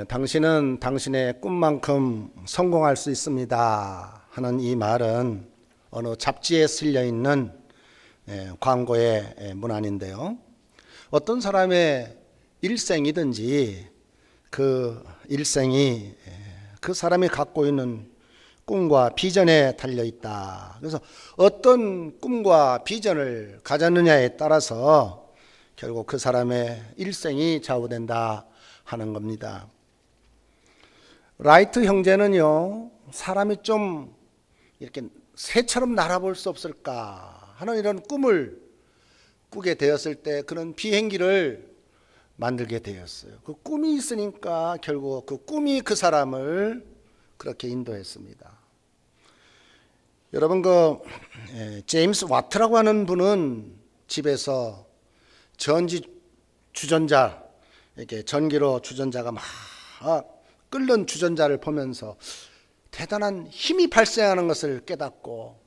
당신은 당신의 꿈만큼 성공할 수 있습니다 하는 이 말은 어느 잡지에 실려 있는 광고의 문안인데요. 어떤 사람의 일생이든지 그 일생이 그 사람이 갖고 있는 꿈과 비전에 달려 있다. 그래서 어떤 꿈과 비전을 가졌느냐에 따라서 결국 그 사람의 일생이 좌우된다 하는 겁니다. 라이트 형제는요, 사람이 좀 이렇게 새처럼 날아볼 수 없을까 하는 이런 꿈을 꾸게 되었을 때 그런 비행기를 만들게 되었어요. 그 꿈이 있으니까 결국 그 꿈이 그 사람을 그렇게 인도했습니다. 여러분, 제임스 와트라고 하는 분은 집에서 전지 주전자, 이렇게 전기로 주전자가 막 끓는 주전자를 보면서 대단한 힘이 발생하는 것을 깨닫고,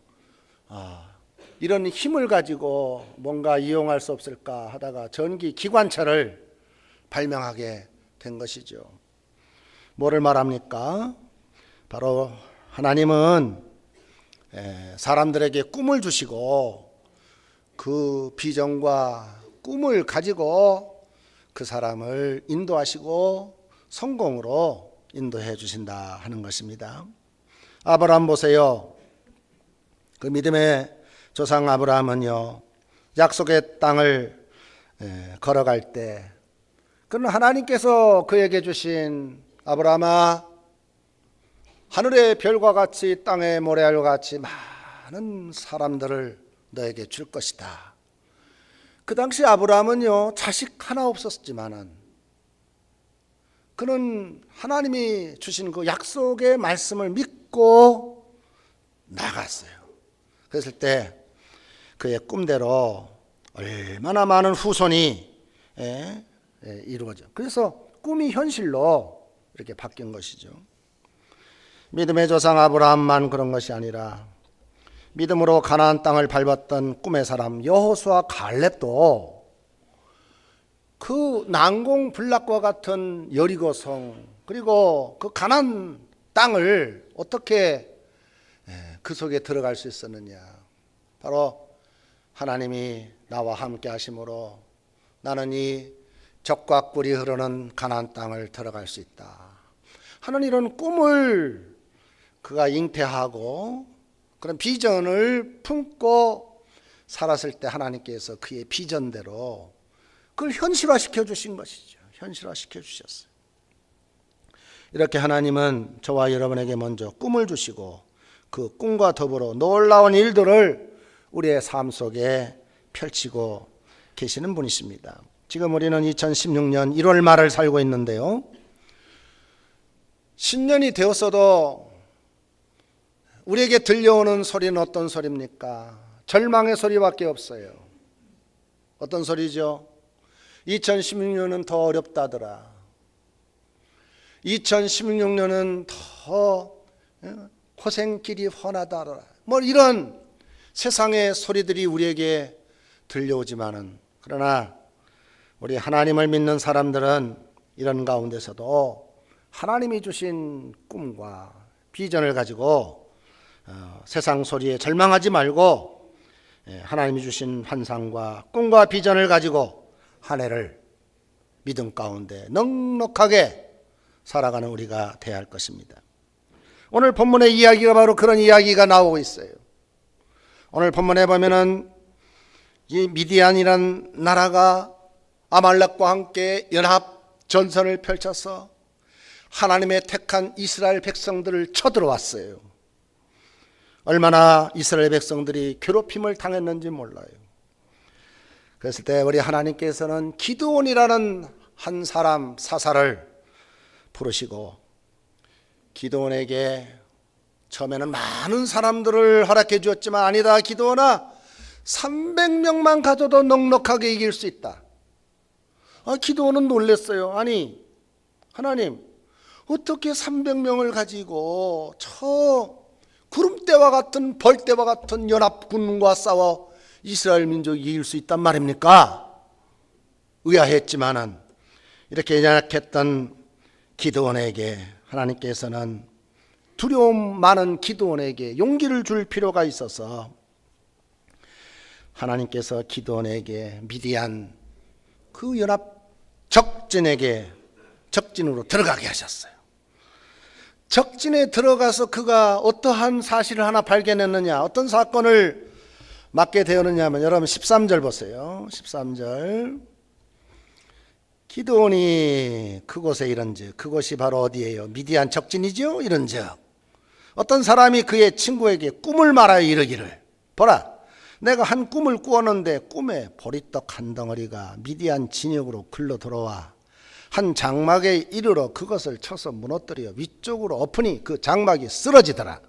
이런 힘을 가지고 뭔가 이용할 수 없을까 하다가 전기 기관차를 발명하게 된 것이죠. 뭐를 말합니까? 바로 하나님은 사람들에게 꿈을 주시고 그 비전과 꿈을 가지고 그 사람을 인도하시고 성공으로 인도해 주신다 하는 것입니다. 아브라함 보세요. 그 믿음의 조상 아브라함은요, 약속의 땅을 걸어갈 때 그는 하나님께서 그에게 주신 아브라함아, 하늘의 별과 같이 땅의 모래알과 같이 많은 사람들을 너에게 줄 것이다. 그 당시 아브라함은요, 자식 하나 없었지만은 그는 하나님이 주신 그 약속의 말씀을 믿고 나갔어요. 그랬을 때 그의 꿈대로 얼마나 많은 후손이 이루어져. 그래서 꿈이 현실로 이렇게 바뀐 것이죠. 믿음의 조상 아브라함만 그런 것이 아니라 믿음으로 가나안 땅을 밟았던 꿈의 사람 여호수아 갈렙도 그 난공불락과 같은 여리고성 그리고 그 가나안 땅을 어떻게 그 속에 들어갈 수 있었느냐. 바로 하나님이 나와 함께 하심으로 나는 이 젖과 꿀이 흐르는 가나안 땅을 들어갈 수 있다 하는 이런 꿈을 그가 잉태하고 그런 비전을 품고 살았을 때 하나님께서 그의 비전대로 그걸 현실화시켜 주신 것이죠. 현실화시켜 주셨어요. 이렇게 하나님은 저와 여러분에게 먼저 꿈을 주시고 그 꿈과 더불어 놀라운 일들을 우리의 삶 속에 펼치고 계시는 분이십니다. 지금 우리는 2016년 1월 말을 살고 있는데요. 신년이 되었어도 우리에게 들려오는 소리는 어떤 소리입니까? 절망의 소리밖에 없어요. 어떤 소리죠? 2016년은 더 어렵다더라. 2016년은 더 고생길이 훤하다더라. 뭐 이런 세상의 소리들이 우리에게 들려오지만은, 그러나 우리 하나님을 믿는 사람들은 이런 가운데서도 하나님이 주신 꿈과 비전을 가지고 세상 소리에 절망하지 말고 하나님이 주신 환상과 꿈과 비전을 가지고 한 해를 믿음 가운데 넉넉하게 살아가는 우리가 되어야 할 것입니다. 오늘 본문의 이야기가 바로 그런 이야기가 나오고 있어요. 오늘 본문에 보면은 이 미디안이란 나라가 아말렉과 함께 연합 전선을 펼쳐서 하나님의 택한 이스라엘 백성들을 쳐들어왔어요. 얼마나 이스라엘 백성들이 괴롭힘을 당했는지 몰라요. 그랬을 때 우리 하나님께서는 기드온이라는 한 사람 사사를 부르시고 기드온에게 처음에는 많은 사람들을 허락해 주었지만, 아니다 기드온아, 300명만 가져도 넉넉하게 이길 수 있다. 기드온은 놀랐어요. 아니 하나님, 어떻게 300명을 가지고 저 구름대와 같은 벌대와 같은 연합군과 싸워 이스라엘 민족이 이길 수 있단 말입니까? 의아했지만은 이렇게 연약했던 기드온에게 하나님께서는 두려움 많은 기드온에게 용기를 줄 필요가 있어서 하나님께서 기드온에게 미디안 그 연합 적진으로 들어가게 하셨어요. 적진에 들어가서 그가 어떠한 사실을 하나 발견했느냐, 어떤 사건을 맡게 되었느냐 하면 여러분 13절 보세요. 13절. 기드온이 그곳에 이른즉, 그곳이 바로 어디예요? 미디안 적진이죠. 이른즉 어떤 사람이 그의 친구에게 꿈을 말하여 이르기를, 보라, 내가 한 꿈을 꾸었는데 꿈에 보리떡 한 덩어리가 미디안 진영으로 글러 들어와 한 장막에 이르러 그것을 쳐서 무너뜨려 위쪽으로 엎으니 그 장막이 쓰러지더라.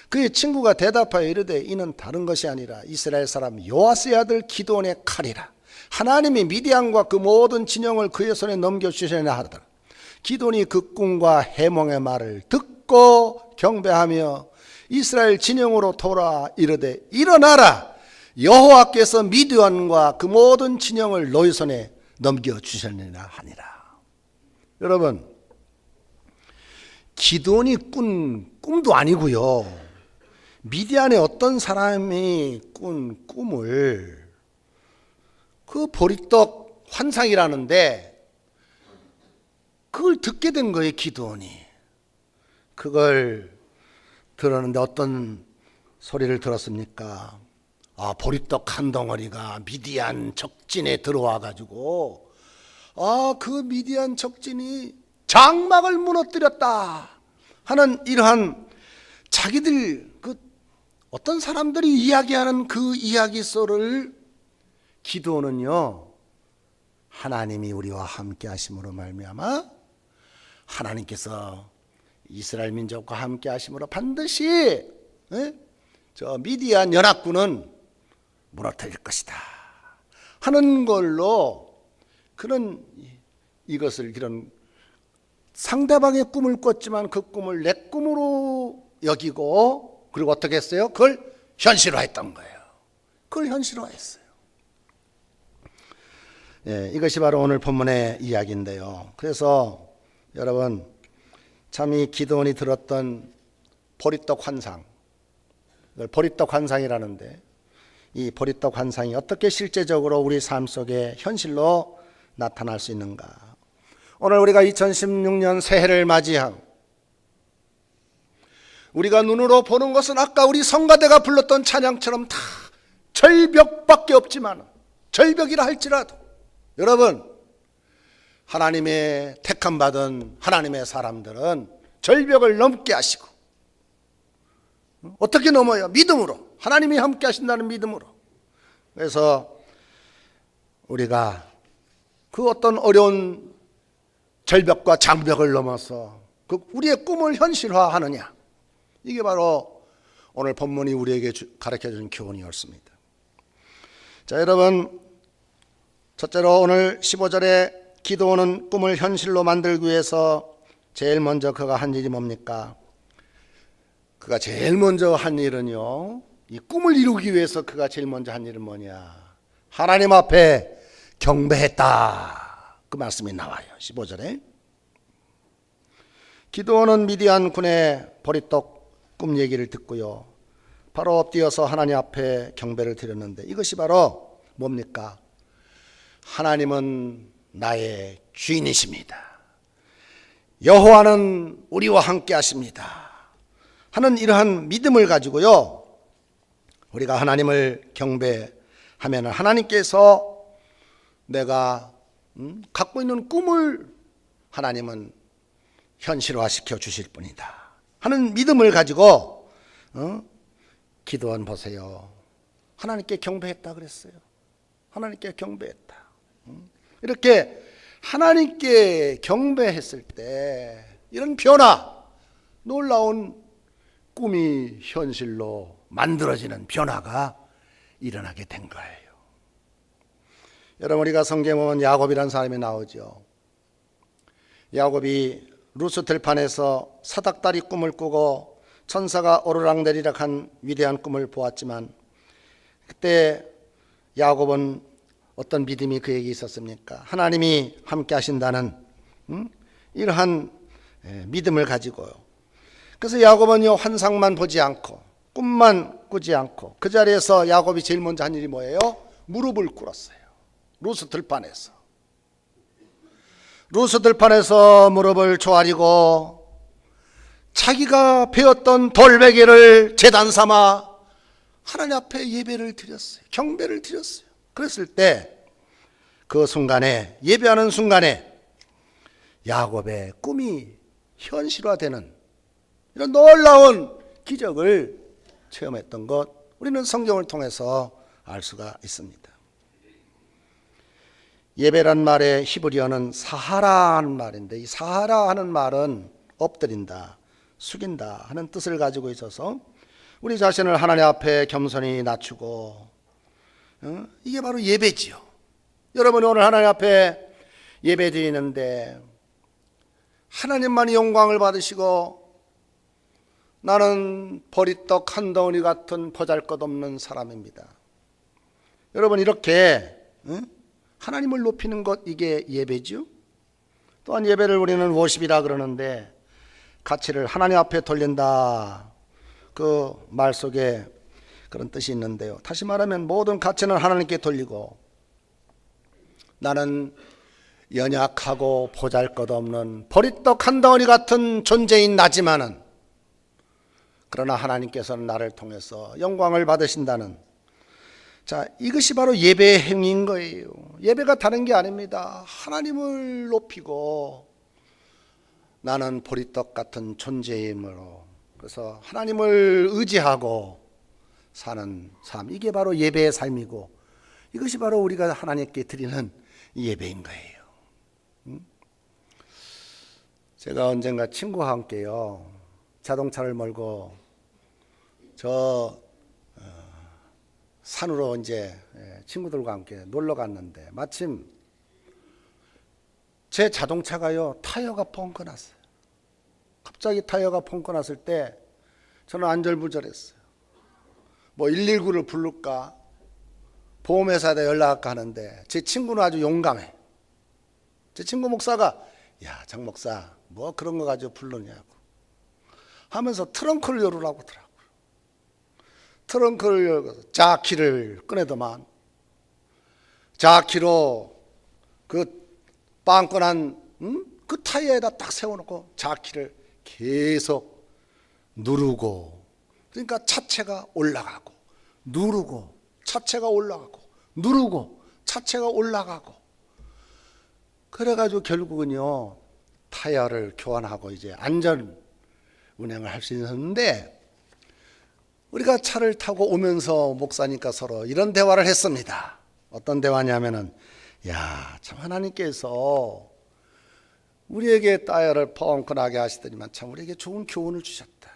그의 친구가 대답하여 이르되 이는 다른 것이 아니라 이스라엘 사람 요아스의 아들 기드온의 칼이라. 하나님이 미디안과 그 모든 진영을 그의 손에 넘겨주시려 하더라. 기드온이 그 꿈과 해몽의 말을 듣고 경배하며 이스라엘 진영으로 돌아 이르되 일어나라, 여호와께서 미디안과 그 모든 진영을 너희 손에 넘겨주셨느니라 하니라. 여러분, 기드온이 꾼 꿈도 아니고요, 미디안의 어떤 사람이 꾼 꿈을, 그 보리떡 환상이라는데 그걸 듣게 된 거예요. 기드온이 그걸 들었는데 어떤 소리를 들었습니까? 보리떡 한 덩어리가 미디안 적진에 들어와 가지고 그 미디안 적진이 장막을 무너뜨렸다 하는 이러한 자기들 어떤 사람들이 이야기하는 그 이야기소를 기드온은요, 하나님이 우리와 함께 하심으로 말미암아 하나님께서 이스라엘 민족과 함께 하심으로 반드시 저 미디안 연합군은 무너뜨릴 것이다 하는 걸로 그런 이것을 이런 상대방의 꿈을 꿨지만 그 꿈을 내 꿈으로 여기고 그리고 어떻게 했어요? 그걸 현실화했던 거예요. 그걸 현실화했어요. 이것이 바로 오늘 본문의 이야기인데요. 그래서 여러분, 참 이 기드온이 들었던 보리떡 환상, 이걸 보리떡 환상이라는데 이 보리떡 환상이 어떻게 실제적으로 우리 삶 속에 현실로 나타날 수 있는가? 오늘 우리가 2016년 새해를 맞이하고 우리가 눈으로 보는 것은 아까 우리 성가대가 불렀던 찬양처럼 다 절벽밖에 없지만, 절벽이라 할지라도 여러분, 하나님의 택함 받은 하나님의 사람들은 절벽을 넘게 하시고, 어떻게 넘어요? 믿음으로. 하나님이 함께 하신다는 믿음으로. 그래서 우리가 그 어떤 어려운 절벽과 장벽을 넘어서 그 우리의 꿈을 현실화하느냐, 이게 바로 오늘 본문이 우리에게 가르쳐주는 교훈이었습니다. 자, 여러분, 첫째로 오늘 15절에 기드온은 꿈을 현실로 만들기 위해서 제일 먼저 그가 한 일이 뭡니까? 그가 제일 먼저 한 일은요, 이 꿈을 이루기 위해서 그가 제일 먼저 한 일은 뭐냐? 하나님 앞에 경배했다. 그 말씀이 나와요. 15절에. 기드온은 미디안 군의 보리떡 꿈 얘기를 듣고요, 바로 엎드려서 하나님 앞에 경배를 드렸는데 이것이 바로 뭡니까? 하나님은 나의 주인이십니다. 여호와는 우리와 함께 하십니다 하는 이러한 믿음을 가지고요, 우리가 하나님을 경배하면 하나님께서 내가 갖고 있는 꿈을 하나님은 현실화시켜 주실 분이다 하는 믿음을 가지고 기드온 보세요, 하나님께 경배했다 그랬어요. 하나님께 경배했다. 이렇게 하나님께 경배했을 때 이런 변화, 놀라운 꿈이 현실로 만들어지는 변화가 일어나게 된 거예요. 여러분, 우리가 성경에 보면 야곱이라는 사람이 나오죠. 야곱이 루스 들판에서 사닥다리 꿈을 꾸고 천사가 오르락내리락 한 위대한 꿈을 보았지만, 그때 야곱은 어떤 믿음이 그에게 있었습니까? 하나님이 함께 하신다는 이러한 믿음을 가지고요. 그래서 야곱은요, 환상만 보지 않고 꿈만 꾸지 않고 그 자리에서 야곱이 제일 먼저 한 일이 뭐예요? 무릎을 꿇었어요. 루스 들판에서. 루스 들판에서 무릎을 조아리고 자기가 배웠던 돌베개를 제단 삼아 하나님 앞에 예배를 드렸어요. 경배를 드렸어요. 그랬을 때 그 순간에, 예배하는 순간에 야곱의 꿈이 현실화되는 이런 놀라운 기적을 체험했던 것, 우리는 성경을 통해서 알 수가 있습니다. 예배란 말의 히브리어는 사하라 하는 말인데, 이 사하라 하는 말은 엎드린다, 숙인다 하는 뜻을 가지고 있어서 우리 자신을 하나님 앞에 겸손히 낮추고, 이게 바로 예배지요. 여러분이 오늘 하나님 앞에 예배 드리는데 하나님만이 영광을 받으시고 나는 버리떡 한 덩어리 같은 보잘것없는 사람입니다. 여러분, 이렇게 하나님을 높이는 것, 이게 예배죠. 또한 예배를 우리는 워십이라 그러는데 가치를 하나님 앞에 돌린다, 그 말 속에 그런 뜻이 있는데요. 다시 말하면 모든 가치는 하나님께 돌리고 나는 연약하고 보잘것없는 버리떡 한 덩어리 같은 존재인 나지만은 그러나 하나님께서는 나를 통해서 영광을 받으신다는, 자, 이것이 바로 예배의 행위인 거예요. 예배가 다른 게 아닙니다. 하나님을 높이고 나는 보리떡 같은 존재이므로, 그래서 하나님을 의지하고 사는 삶, 이게 바로 예배의 삶이고 이것이 바로 우리가 하나님께 드리는 예배인 거예요. 제가 언젠가 친구와 함께요, 자동차를 몰고 저 산으로 이제 친구들과 함께 놀러 갔는데 마침 제 자동차가요, 타이어가 펑크 났어요. 갑자기 타이어가 펑크 났을 때 저는 안절부절했어요. 뭐 119를 부를까, 보험회사에다 연락할까 하는데 제 친구는 아주 용감해. 제 친구 목사가, 야, 장 목사, 뭐 그런 거 가지고 부르냐고 하면서 트렁크를 열으라고 하더라고요. 트렁크를 열고 자키를 꺼내더만 자키로 그 빵끈한 그 타이어에다 딱 세워놓고 자키를 계속 누르고, 그러니까 차체가 올라가고 누르고 차체가 올라가고 누르고 차체가 올라가고, 그래가지고 결국은요 타이어를 교환하고 이제 안전 운행을 할 수 있었는데, 우리가 차를 타고 오면서 목사니까 서로 이런 대화를 했습니다. 어떤 대화냐면은, 야, 참 하나님께서 우리에게 타이어를 펑크나게 하시더니만 참 우리에게 좋은 교훈을 주셨다.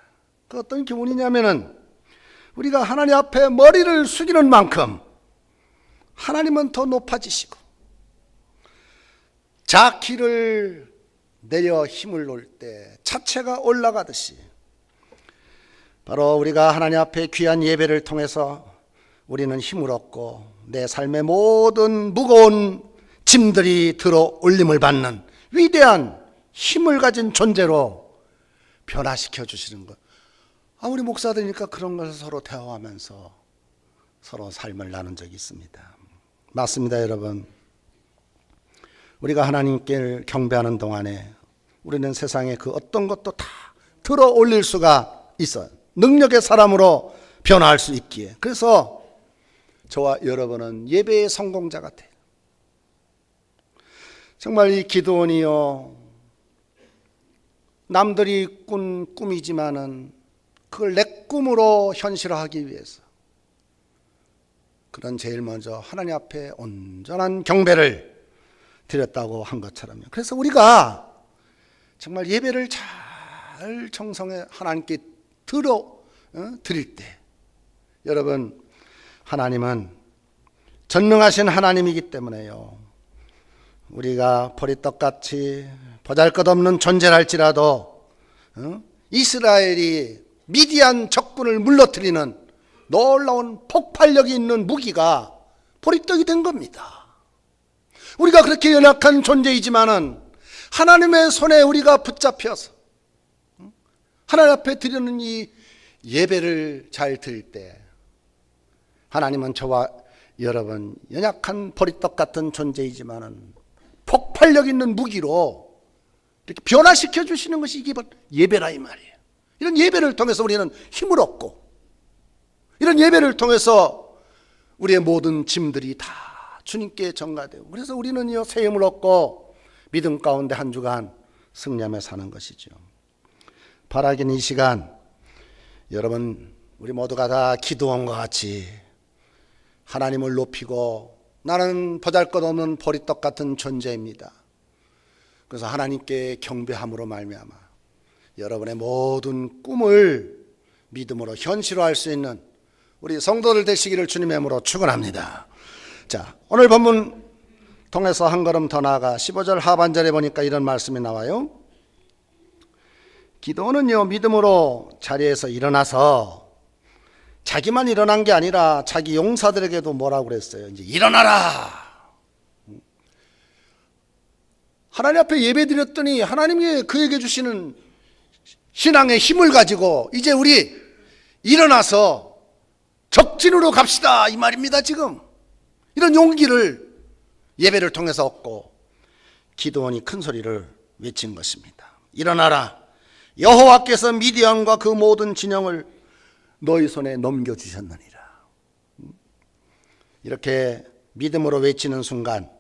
그 어떤 교훈이냐면은, 우리가 하나님 앞에 머리를 숙이는 만큼 하나님은 더 높아지시고, 자키를 내려 힘을 놓을 때 차체가 올라가듯이 바로 우리가 하나님 앞에 귀한 예배를 통해서 우리는 힘을 얻고 내 삶의 모든 무거운 짐들이 들어 올림을 받는 위대한 힘을 가진 존재로 변화시켜 주시는 것. 우리 목사들이니까 그런 것을 서로 대화하면서 서로 삶을 나눈 적이 있습니다. 맞습니다, 여러분. 우리가 하나님께 경배하는 동안에 우리는 세상에 그 어떤 것도 다 들어 올릴 수가 있어요. 능력의 사람으로 변화할 수 있기에. 그래서 저와 여러분은 예배의 성공자 같아요. 정말 이 기도원이요, 남들이 꾼 꿈이지만은 그걸 내 꿈으로 현실화하기 위해서 그런 제일 먼저 하나님 앞에 온전한 경배를 드렸다고 한 것처럼요. 그래서 우리가 정말 예배를 잘 정성에 하나님께 드릴 때, 여러분, 하나님은 전능하신 하나님이기 때문에요, 우리가 보리떡같이 보잘것없는 존재랄지라도 이스라엘이 미디안 적군을 물러뜨리는 놀라운 폭발력이 있는 무기가 보리떡이 된 겁니다. 우리가 그렇게 연약한 존재이지만은 하나님의 손에 우리가 붙잡혀서 하나님 앞에 드리는 이 예배를 잘 드릴 때 하나님은 저와 여러분 연약한 보리떡 같은 존재이지만은 폭발력 있는 무기로 이렇게 변화시켜 주시는 것이 이게 예배라 이 말이에요. 이런 예배를 통해서 우리는 힘을 얻고, 이런 예배를 통해서 우리의 모든 짐들이 다 주님께 전가되고, 그래서 우리는요 새 힘을 얻고 믿음 가운데 한 주간 승리하며 사는 것이죠. 바라긴 이 시간 여러분 우리 모두가 다 기도원과 같이 하나님을 높이고, 나는 보잘것없는 보리떡 같은 존재입니다. 그래서 하나님께 경배함으로 말미암아 여러분의 모든 꿈을 믿음으로 현실화할 수 있는 우리 성도들 되시기를 주님의 이름으로 축원합니다. 자, 오늘 본문 통해서 한 걸음 더 나아가 15절 하반절에 보니까 이런 말씀이 나와요. 기도는요 믿음으로 자리에서 일어나서 자기만 일어난 게 아니라 자기 용사들에게도 뭐라고 그랬어요? 이제 일어나라. 하나님 앞에 예배 드렸더니 하나님이 그에게 주시는 신앙의 힘을 가지고 이제 우리 일어나서 적진으로 갑시다 이 말입니다. 지금 이런 용기를 예배를 통해서 얻고 기드온이 큰 소리를 외친 것입니다. 일어나라. 여호와께서 미디안과 그 모든 진영을 너희 손에 넘겨주셨느니라. 이렇게 믿음으로 외치는 순간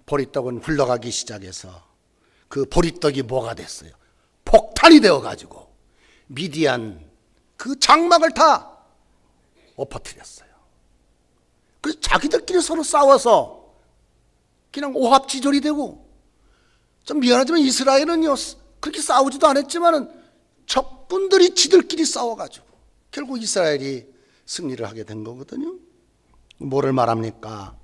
보리떡은 굴러가기 시작해서 그 보리떡이 뭐가 됐어요? 폭탄이 되어가지고 미디안 그 장막을 다 엎어뜨렸어요. 그래서 자기들끼리 서로 싸워서 그냥 오합지졸이 되고, 좀 미안하지만 이스라엘은요 그렇게 싸우지도 않았지만은 적군들이 지들끼리 싸워가지고 결국 이스라엘이 승리를 하게 된 거거든요. 뭐를 말합니까?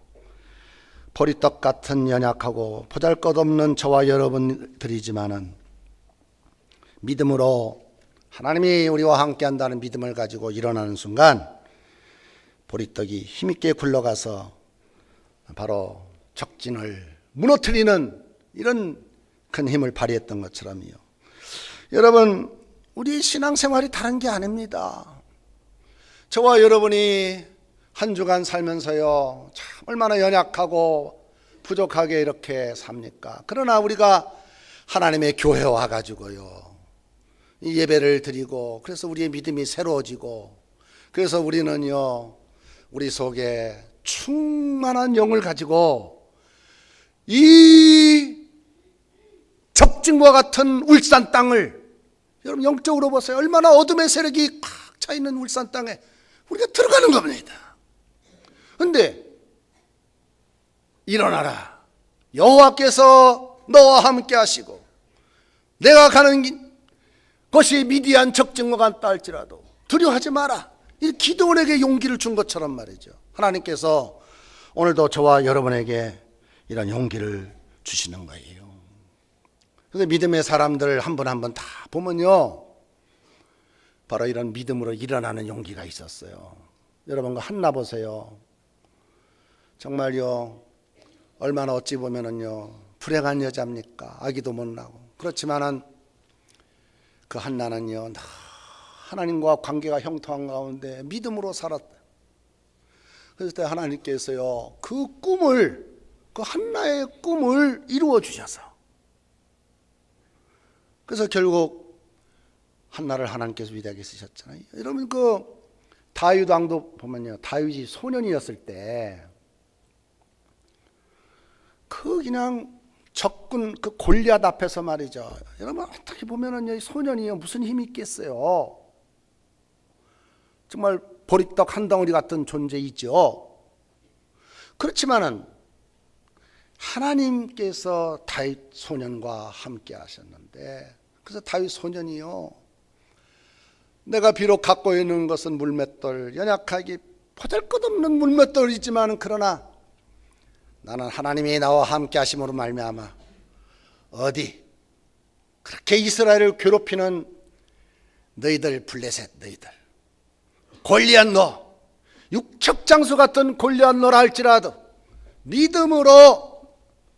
보리떡 같은 연약하고 보잘것없는 저와 여러분들이지만은 믿음으로 하나님이 우리와 함께 한다는 믿음을 가지고 일어나는 순간 보리떡이 힘있게 굴러가서 바로 적진을 무너뜨리는 이런 큰 힘을 발휘했던 것처럼요. 여러분, 우리 신앙생활이 다른 게 아닙니다. 저와 여러분이 한 주간 살면서요 참 얼마나 연약하고 부족하게 이렇게 삽니까? 그러나 우리가 하나님의 교회에 와가지고요 이 예배를 드리고, 그래서 우리의 믿음이 새로워지고, 그래서 우리는요 우리 속에 충만한 영을 가지고 이 적진과 같은 울산 땅을, 여러분 영적으로 보세요. 얼마나 어둠의 세력이 꽉 차 있는 울산 땅에 우리가 들어가는 겁니다. 그런데 일어나라. 여호와께서 너와 함께 하시고 내가 가는 것이 미디안 적진과 같다 할지라도 두려워하지 마라. 이 기드온에게 용기를 준 것처럼 말이죠. 하나님께서 오늘도 저와 여러분에게 이런 용기를 주시는 거예요. 그래서 믿음의 사람들 한 분 한 분 다 보면요 바로 이런 믿음으로 일어나는 용기가 있었어요. 여러분 그 한나 보세요. 정말요 얼마나 어찌 보면은요 불행한 여자입니까? 아기도 못 낳고. 그렇지만은 그 한나는요 하나님과 관계가 형통한 가운데 믿음으로 살았다. 그래서 하나님께서요 그 꿈을, 그 한나의 꿈을 이루어 주셔서, 그래서 결국 한나를 하나님께서 위대하게 쓰셨잖아요. 여러분 그 다윗 왕도 보면요 다윗이 소년이었을 때 그 그냥 적군 그 골리앗 앞에서 말이죠. 여러분 어떻게 보면은요 소년이요 무슨 힘이 있겠어요. 정말 보리떡 한 덩어리 같은 존재이죠. 그렇지만은 하나님께서 다윗 소년과 함께 하셨는데, 그래서 다윗 소년이요 내가 비록 갖고 있는 것은 물맷돌, 연약하기 보잘것없는 물맷돌이지만 그러나 나는 하나님이 나와 함께 하심으로 말미암아 어디 그렇게 이스라엘을 괴롭히는 너희들 블레셋 너희들 골리앗 너, 육척장수 같은 골리앗 너라 할지라도 믿음으로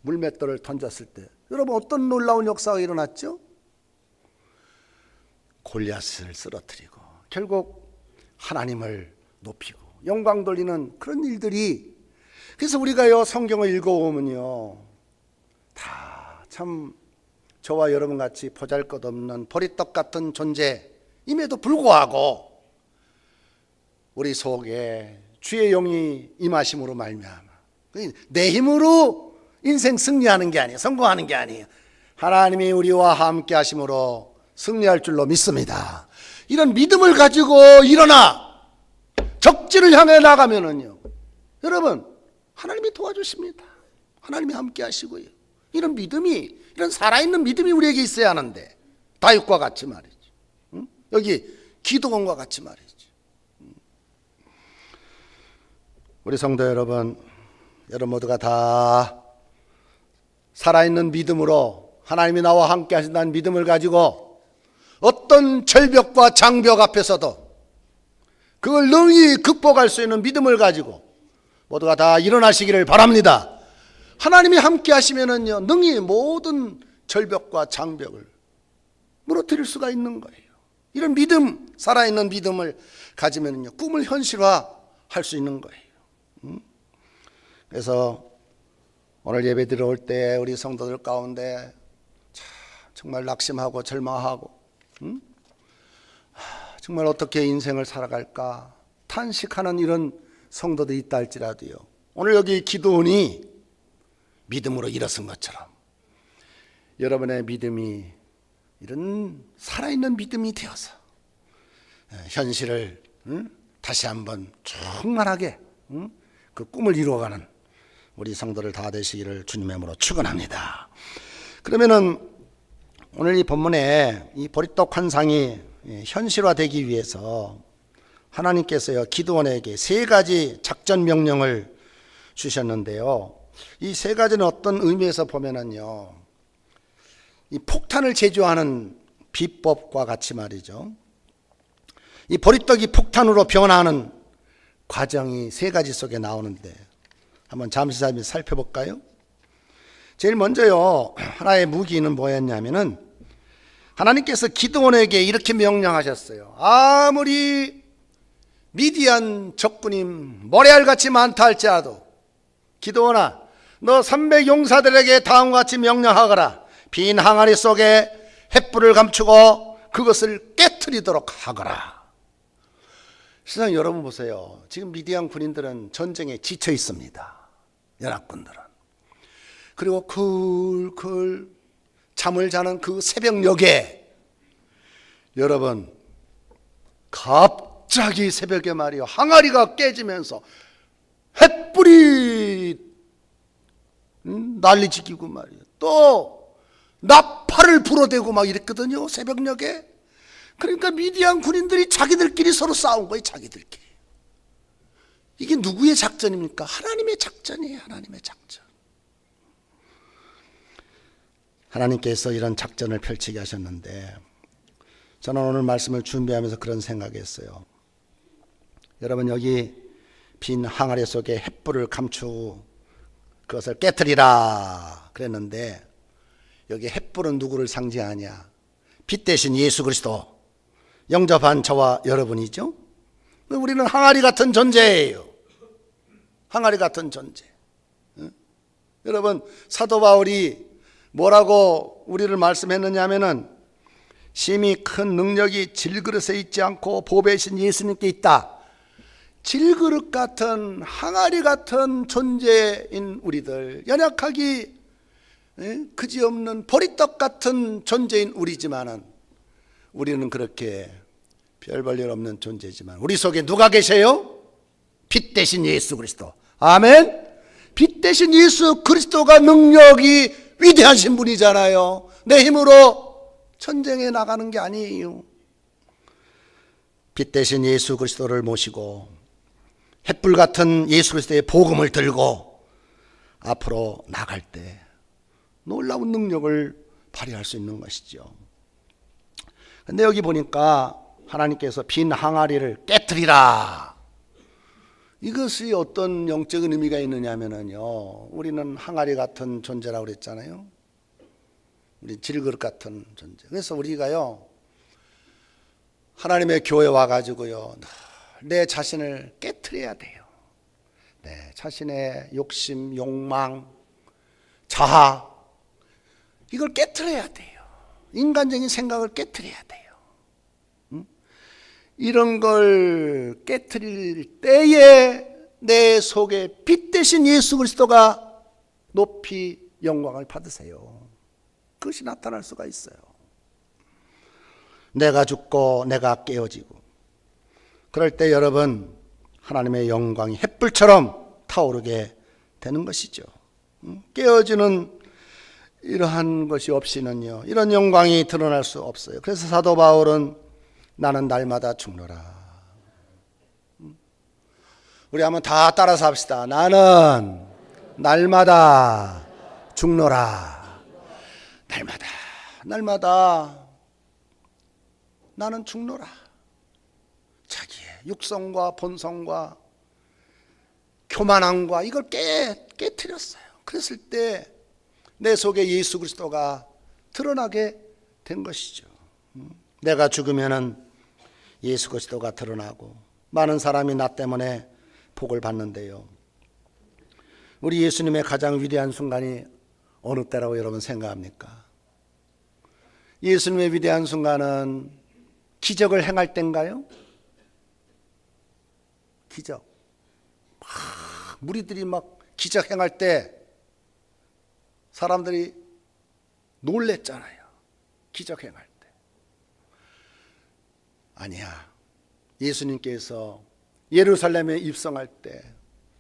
물맷돌을 던졌을 때 여러분 어떤 놀라운 역사가 일어났죠? 골리앗을 쓰러뜨리고 결국 하나님을 높이고 영광 돌리는 그런 일들이, 그래서 우리가요 성경을 읽어보면요 다 참 저와 여러분 같이 보잘것없는 보리떡 같은 존재임에도 불구하고 우리 속에 주의 영이 임하심으로 말미암아 내 힘으로 인생 승리하는 게 아니에요. 성공하는 게 아니에요. 하나님이 우리와 함께 하심으로 승리할 줄로 믿습니다. 이런 믿음을 가지고 일어나 적지를 향해 나가면은요 여러분 하나님이 도와주십니다. 하나님이 함께 하시고요. 이런 믿음이, 이런 살아있는 믿음이 우리에게 있어야 하는데, 다윗과 같이 말이죠. 응? 여기 기도원과 같이 말이죠. 우리 성도 여러분 모두가 다 살아있는 믿음으로 하나님이 나와 함께 하신다는 믿음을 가지고 어떤 절벽과 장벽 앞에서도 그걸 능히 극복할 수 있는 믿음을 가지고 모두가 다 일어나시기를 바랍니다. 하나님이 함께 하시면은요 능히 모든 절벽과 장벽을 무너뜨릴 수가 있는 거예요. 이런 믿음, 살아있는 믿음을 가지면은요 꿈을 현실화할 수 있는 거예요. 그래서 오늘 예배 들어올 때 우리 성도들 가운데 정말 낙심하고 절망하고 정말 어떻게 인생을 살아갈까 탄식하는 이런 성도들이 있다 할지라도요 오늘 여기 기도원이 믿음으로 일어선 것처럼 여러분의 믿음이 이런 살아있는 믿음이 되어서 현실을 다시 한번 충만하게 그 꿈을 이루어가는 우리 성도들 다 되시기를 주님의 이름으로 축원합니다. 그러면은 오늘 이 본문에 이 보리떡 환상이 현실화되기 위해서 하나님께서요 기드온에게 세 가지 작전 명령을 주셨는데요. 이 세 가지는 어떤 의미에서 보면은요 이 폭탄을 제조하는 비법과 같이 말이죠. 이 보리떡이 폭탄으로 변하는 과정이 세 가지 속에 나오는데 한번 잠시 살펴볼까요? 제일 먼저요 하나의 무기는 뭐였냐면은 하나님께서 기드온에게 이렇게 명령하셨어요. 아무리 미디안 적군이 모래알같이 많다 할지라도 기드온아 너 300용사들에게 다음과 같이 명령하거라. 빈 항아리 속에 횃불을 감추고 그것을 깨트리도록 하거라. 세상 여러분 보세요. 지금 미디안 군인들은 전쟁에 지쳐 있습니다. 연합군들은. 그리고 쿨쿨 잠을 자는 그 새벽녘에 여러분 갑자기 새벽에 말이요 항아리가 깨지면서 횃불이 난리지기고 말이요 또 나팔을 불어대고 막 이랬거든요 새벽녘에. 그러니까 미디안 군인들이 자기들끼리 서로 싸운 거예요. 자기들끼리. 이게 누구의 작전입니까? 하나님의 작전이에요. 하나님의 작전. 하나님께서 이런 작전을 펼치게 하셨는데 저는 오늘 말씀을 준비하면서 그런 생각했어요. 여러분 여기 빈 항아리 속에 횃불을 감추고 그것을 깨트리라 그랬는데 여기 횃불은 누구를 상징하냐? 빛 대신 예수 그리스도 영접한 저와 여러분이죠. 우리는 항아리 같은 존재예요. 항아리 같은 존재. 여러분 사도 바울이 뭐라고 우리를 말씀했느냐 하면은 심히 큰 능력이 질그릇에 있지 않고 보배신 예수님께 있다. 질그릇 같은 항아리 같은 존재인 우리들, 연약하기 그지없는 보리떡 같은 존재인 우리지만은 우리는 그렇게 별 볼 일 없는 존재지만 우리 속에 누가 계세요? 빛 대신 예수 그리스도. 아멘. 빛 대신 예수 그리스도가 능력이 위대하신 분이잖아요. 내 힘으로 전쟁에 나가는 게 아니에요. 빛 대신 예수 그리스도를 모시고 횃불 같은 예수 그리스도의 복음을 들고 앞으로 나갈 때 놀라운 능력을 발휘할 수 있는 것이죠. 근데 여기 보니까 하나님께서 빈 항아리를 깨트리라. 이것이 어떤 영적인 의미가 있느냐 하면요 우리는 항아리 같은 존재라고 그랬잖아요. 우리 질그릇 같은 존재. 그래서 우리가요, 하나님의 교회 와가지고요, 내 자신을 깨트려야 돼요. 내 자신의 욕심, 욕망, 자아, 이걸 깨트려야 돼요. 인간적인 생각을 깨트려야 돼요. 이런 걸 깨트릴 때에 내 속에 빛 대신 예수 그리스도가 높이 영광을 받으세요. 그것이 나타날 수가 있어요. 내가 죽고 내가 깨어지고, 그럴 때 여러분 하나님의 영광이 햇불처럼 타오르게 되는 것이죠. 깨어지는 이러한 것이 없이는요, 이런 영광이 드러날 수 없어요. 그래서 사도 바울은 나는 날마다 죽노라. 우리 한번 다 따라서 합시다. 나는 날마다 죽노라. 날마다 나는 죽노라. 자기의 육성과 본성과 교만함과 이걸 깨트렸어요. 그랬을 때 내 속에 예수 그리스도가 드러나게 된 것이죠. 내가 죽으면은 예수 그리스도가 드러나고 많은 사람이 나 때문에 복을 받는데요, 우리 예수님의 가장 위대한 순간이 어느 때라고 여러분 생각합니까? 예수님의 위대한 순간은 기적을 행할 때인가요? 기적. 무리들이 막 기적 행할 때 사람들이 놀랬잖아요. 기적 행할 때. 아니야. 예수님께서 예루살렘에 입성할 때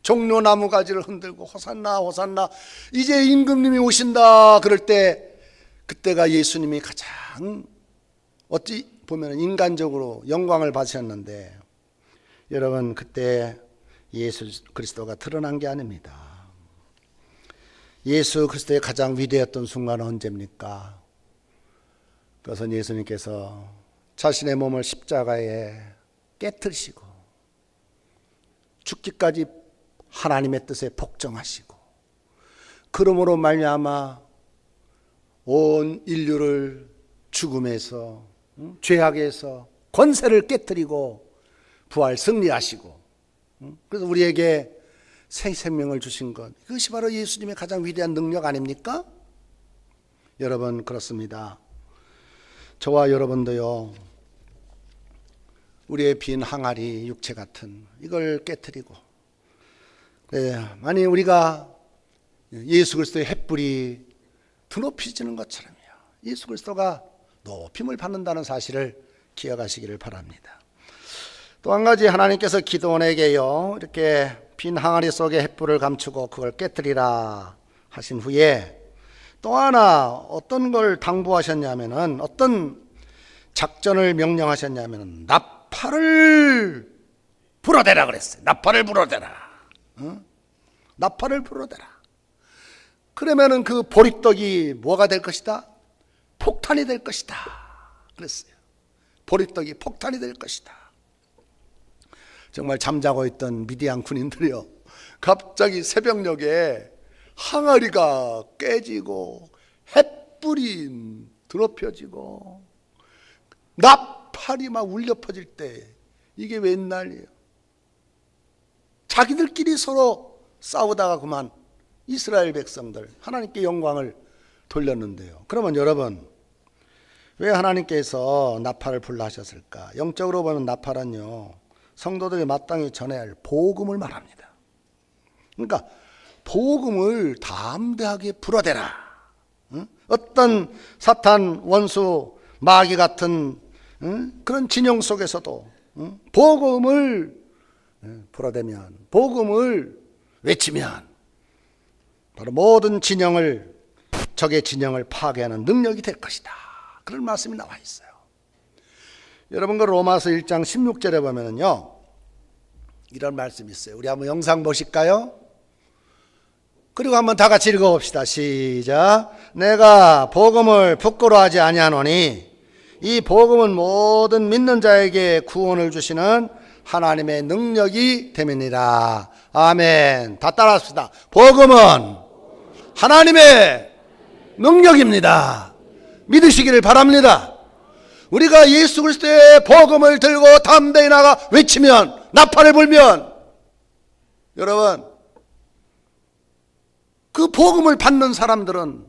종려나무 가지를 흔들고 호산나 호산나 이제 임금님이 오신다 그럴 때, 그때가 예수님이 가장 어찌 보면 인간적으로 영광을 받으셨는데, 여러분 그때 예수 그리스도가 드러난 게 아닙니다. 예수 그리스도의 가장 위대했던 순간은 언제입니까? 그것은 예수님께서 자신의 몸을 십자가에 깨뜨리시고 죽기까지 하나님의 뜻에 복종하시고, 그러므로 말미암아 온 인류를 죽음에서, 죄악에서 권세를 깨뜨리고 부활 승리하시고, 그래서 우리에게 새 생명을 주신 것, 그것이 바로 예수님의 가장 위대한 능력 아닙니까? 여러분 그렇습니다. 저와 여러분도요, 우리의 빈 항아리 육체 같은 이걸 깨트리고, 만약 우리가 예수 그리스도의 햇불이 드높이지는 것처럼요, 예수 그리스도가 높임을 받는다는 사실을 기억하시기를 바랍니다. 또 한 가지, 하나님께서 기드온에게요, 이렇게 빈 항아리 속에 햇불을 감추고 그걸 깨뜨리라 하신 후에 또 하나 어떤 걸 당부하셨냐면은, 어떤 작전을 명령하셨냐면은 나팔을 불어대라 그랬어요. 나팔을 불어대라. 나팔을 불어대라. 그러면은 그 보리떡이 뭐가 될 것이다? 폭탄이 될 것이다 그랬어요. 보리떡이 폭탄이 될 것이다. 정말 잠자고 있던 미디안 군인들이요, 갑자기 새벽녘에 항아리가 깨지고 햇불이 드높여지고 나팔이 막 울려 퍼질 때, 이게 웬 난리예요? 자기들끼리 서로 싸우다가 그만 이스라엘 백성들 하나님께 영광을 돌렸는데요. 그러면 여러분, 왜 하나님께서 나팔을 불라 하셨을까? 영적으로 보면 나팔은요, 성도들이 마땅히 전해야 할 복음을 말합니다. 그러니까 복음을 담대하게 불어대라. 어떤 사탄, 원수, 마귀 같은 그런 진영 속에서도 복음을 불어대면, 복음을 외치면 바로 모든 진영을, 적의 진영을 파괴하는 능력이 될 것이다. 그런 말씀이 나와 있어요. 여러분 그 로마서 1장 16절에 보면은요, 이런 말씀이 있어요. 우리 한번 영상 보실까요? 그리고 한번 다 같이 읽어봅시다. 시작. 내가 복음을 부끄러워하지 아니하노니 이 복음은 모든 믿는 자에게 구원을 주시는 하나님의 능력이 됨이니라. 아멘. 다 따라합시다. 복음은 하나님의 능력입니다. 믿으시기를 바랍니다. 우리가 예수 그리스도의 복음을 들고 담대히 나가 외치면, 나팔을 불면, 여러분, 그 복음을 받는 사람들은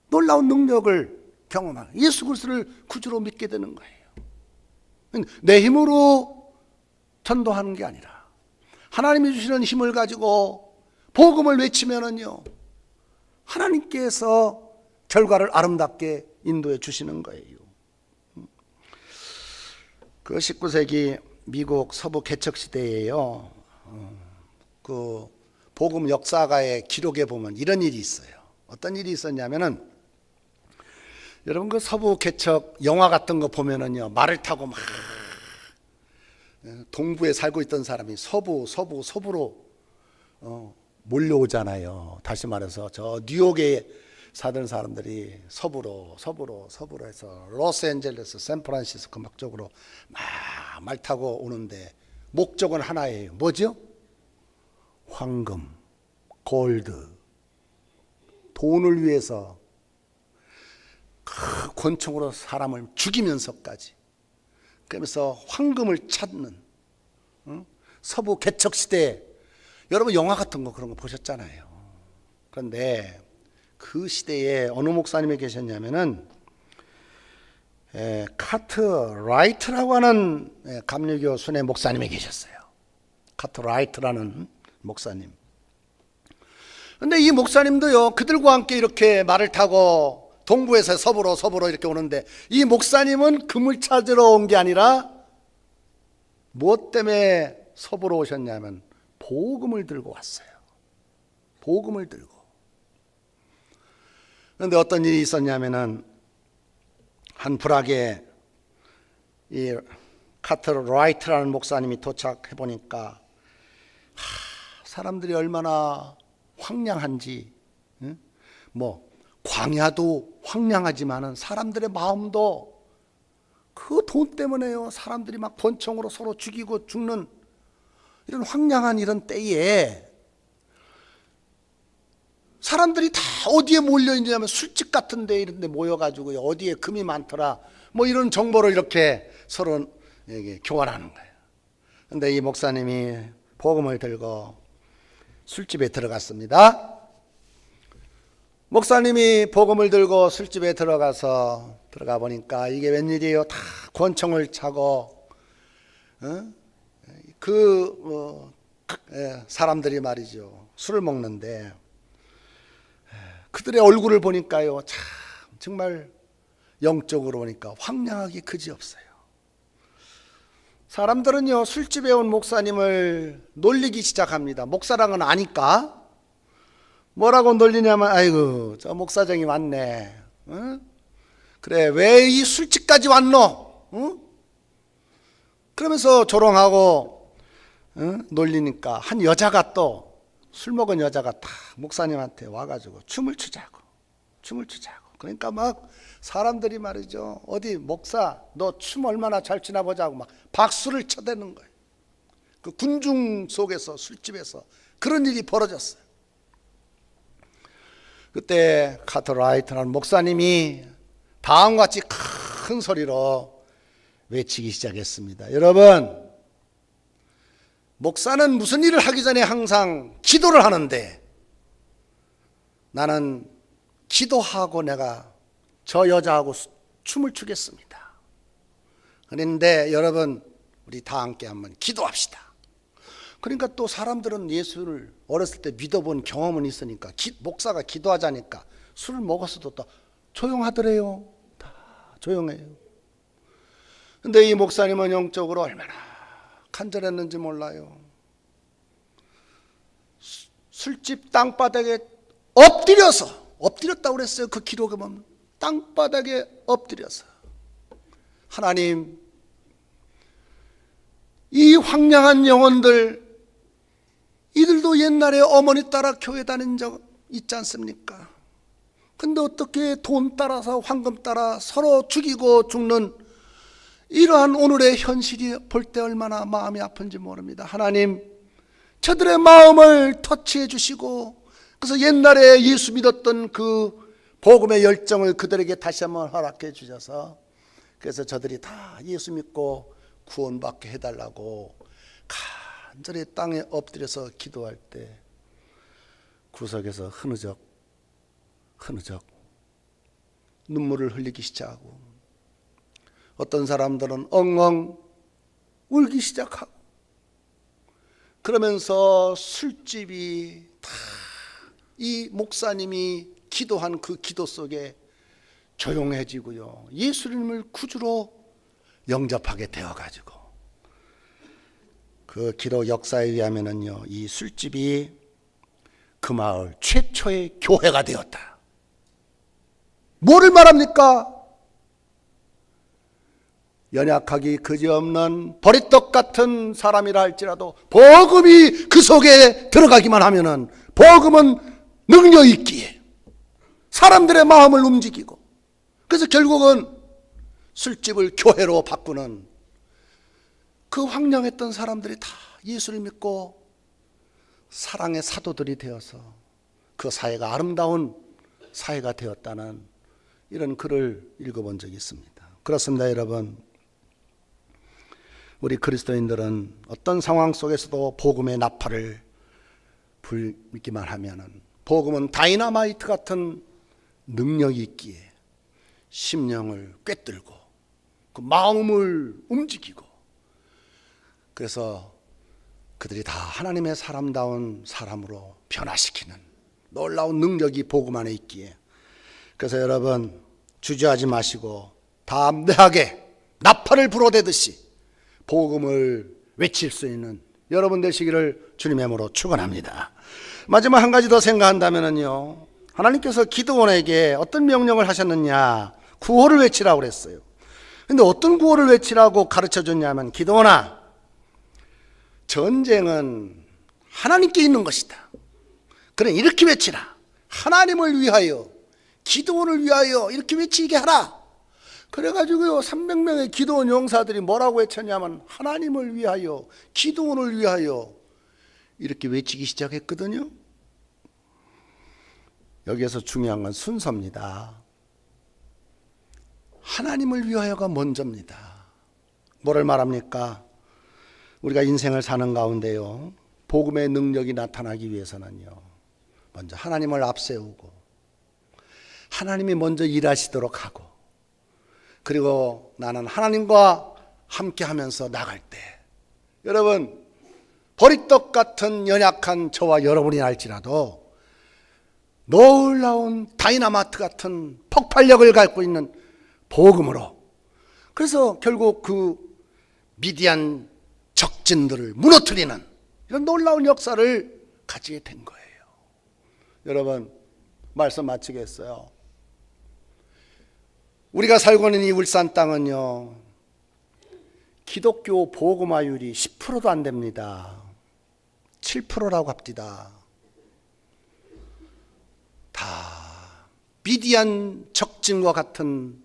놀라운 능력을 경험하고 예수 그리스도를 구주로 믿게 되는 거예요. 내 힘으로 전도하는 게 아니라 하나님이 주시는 힘을 가지고 복음을 외치면은요, 하나님께서 결과를 아름답게 인도해 주시는 거예요. 그 19세기 미국 서부 개척 시대에요, 그 복음 역사가의 기록에 보면 이런 일이 있어요. 어떤 일이 있었냐면은, 여러분 그 서부 개척 영화 같은 거 보면은요, 말을 타고 막 동부에 살고 있던 사람이 서부로 몰려오잖아요. 다시 말해서 저 뉴욕에 사는 사람들이 서부로 해서 로스앤젤레스, 샌프란시스코 막 쪽으로 막 말 타고 오는데 목적은 하나예요. 뭐죠? 황금, 골드, 돈을 위해서 그 권총으로 사람을 죽이면서까지, 그러면서 황금을 찾는 서부 개척 시대에, 여러분 영화 같은 거 그런 거 보셨잖아요. 그런데 그 시대에 어느 목사님이 계셨냐면은 카트라이트라고 하는 감리교 순회 목사님이 계셨어요. 카트라이트라는 목사님. 근데 이 목사님도요, 그들과 함께 이렇게 말을 타고 동부에서 서부로 이렇게 오는데, 이 목사님은 금을 찾으러 온 게 아니라 무엇 때문에 서부로 오셨냐면 복음을 들고 왔어요. 복음을 들고. 그런데 어떤 일이 있었냐면은, 한 불악에 이 카트라이트라는 목사님이 도착해 보니까 사람들이 얼마나 황량한지, 뭐 광야도 황량하지만은 사람들의 마음도 그 돈 때문에요, 사람들이 막 권총으로 서로 죽이고 죽는 이런 황량한 이런 때에 사람들이 다 어디에 몰려있냐면 술집 같은 데 이런 데 모여가지고 어디에 금이 많더라 뭐 이런 정보를 이렇게 서로 교환하는 거예요. 그런데 이 목사님이 복음을 들고 술집에 들어갔습니다. 목사님이 복음을 들고 술집에 들어가 보니까 이게 웬일이에요? 다 권총을 차고 사람들이 말이죠, 술을 먹는데 그들의 얼굴을 보니까요, 참 정말 영적으로 보니까 황량하기 그지없어요. 사람들은요, 술집에 온 목사님을 놀리기 시작합니다. 목사랑은 아니까. 뭐라고 놀리냐면, 아이고 저 목사장이 왔네, 그래 왜 이 술집까지 왔노, 그러면서 조롱하고 놀리니까 한 여자가, 또 술 먹은 여자가 다 목사님한테 와가지고 춤을 추자고. 그러니까 막 사람들이 말이죠, 어디 목사 너 춤 얼마나 잘 추나 보자고 막 박수를 쳐대는 거예요. 그 군중 속에서, 술집에서 그런 일이 벌어졌어요. 그때 카트라이트라는 목사님이 다음과 같이 큰 소리로 외치기 시작했습니다. 여러분, 목사는 무슨 일을 하기 전에 항상 기도를 하는데, 나는 기도하고 내가 저 여자하고 춤을 추겠습니다. 그런데 여러분, 우리 다 함께 한번 기도합시다. 그러니까 또 사람들은 예수를 어렸을 때 믿어본 경험은 있으니까 목사가 기도하자니까 술을 먹었어도 또 조용하더래요. 다 조용해요. 근데 이 목사님은 영적으로 얼마나 간절했는지 몰라요. 술집 땅바닥에 엎드렸다고 그랬어요. 그 기록에 보면 땅바닥에 엎드려서, 하나님, 이 황량한 영혼들, 이들도 옛날에 어머니 따라 교회 다닌 적 있지 않습니까? 근데 어떻게 돈 따라서, 황금 따라 서로 죽이고 죽는 이러한 오늘의 현실이 볼 때 얼마나 마음이 아픈지 모릅니다. 하나님, 저들의 마음을 터치해 주시고, 그래서 옛날에 예수 믿었던 그 복음의 열정을 그들에게 다시 한번 허락해 주셔서 그래서 저들이 다 예수 믿고 구원받게 해달라고 간절히 땅에 엎드려서 기도할 때 구석에서 흐느적 눈물을 흘리기 시작하고 어떤 사람들은 엉엉 울기 시작하고 그러면서 술집이 다 이 목사님이 기도한 그 기도 속에 조용해지고요. 예수님을 구주로 영접하게 되어가지고 그 기도 역사에 의하면은요, 이 술집이 그 마을 최초의 교회가 되었다. 뭐를 말합니까? 연약하기 그지없는 버리떡 같은 사람이라 할지라도 복음이 그 속에 들어가기만 하면은 복음은 능력 있기에 사람들의 마음을 움직이고 그래서 결국은 술집을 교회로 바꾸는 그 황량했던 사람들이 다 예수를 믿고 사랑의 사도들이 되어서 그 사회가 아름다운 사회가 되었다는 이런 글을 읽어본 적이 있습니다. 그렇습니다, 여러분. 우리 그리스도인들은 어떤 상황 속에서도 복음의 나팔을 불기만 하면은 복음은 다이너마이트 같은 능력이 있기에 심령을 꿰뚫고 그 마음을 움직이고 그래서 그들이 다 하나님의 사람다운 사람으로 변화시키는 놀라운 능력이 복음 안에 있기에 그래서 여러분 주저하지 마시고 담대하게 나팔을 불어대듯이 복음을 외칠 수 있는 여러분 되시기를 주님의 이름으로 축원합니다. 마지막 한 가지 더 생각한다면요, 하나님께서 기드온에게 어떤 명령을 하셨느냐, 구호를 외치라고 그랬어요. 근데 어떤 구호를 외치라고 가르쳐 줬냐면, 기드온아, 전쟁은 하나님께 있는 것이다. 그래, 이렇게 외치라. 하나님을 위하여, 기드온을 위하여 이렇게 외치게 하라. 그래가지고요, 300명의 기드온 용사들이 뭐라고 외쳤냐면 하나님을 위하여, 기드온을 위하여 이렇게 외치기 시작했거든요. 여기에서 중요한 건 순서입니다. 하나님을 위하여가 먼저입니다. 뭐를 말합니까? 우리가 인생을 사는 가운데요, 복음의 능력이 나타나기 위해서는요, 먼저 하나님을 앞세우고 하나님이 먼저 일하시도록 하고 그리고 나는 하나님과 함께 하면서 나갈 때 여러분 버리떡 같은 연약한 저와 여러분이 알지라도 놀라운 다이나마이트 같은 폭발력을 갖고 있는 복음으로 그래서 결국 그 미디안 적진들을 무너뜨리는 이런 놀라운 역사를 가지게 된 거예요. 여러분 말씀 마치겠어요. 우리가 살고 있는 이 울산 땅은요, 기독교 복음화율이 10%도 안 됩니다. 7%라고 합디다. 다 미디안 적진과 같은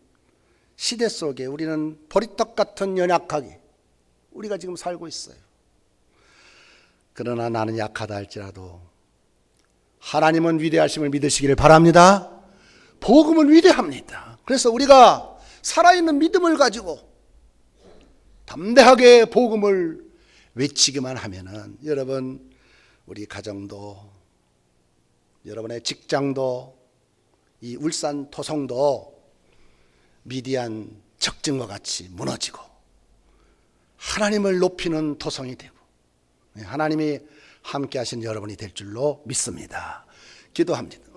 시대 속에 우리는 버리떡 같은 연약하게 우리가 지금 살고 있어요. 그러나 나는 약하다 할지라도 하나님은 위대하심을 믿으시기를 바랍니다. 복음은 위대합니다. 그래서 우리가 살아있는 믿음을 가지고 담대하게 복음을 외치기만 하면은 여러분 우리 가정도 여러분의 직장도 이 울산 토성도 미디안 적진과 같이 무너지고 하나님을 높이는 토성이 되고 하나님이 함께 하신 여러분이 될 줄로 믿습니다. 기도합니다.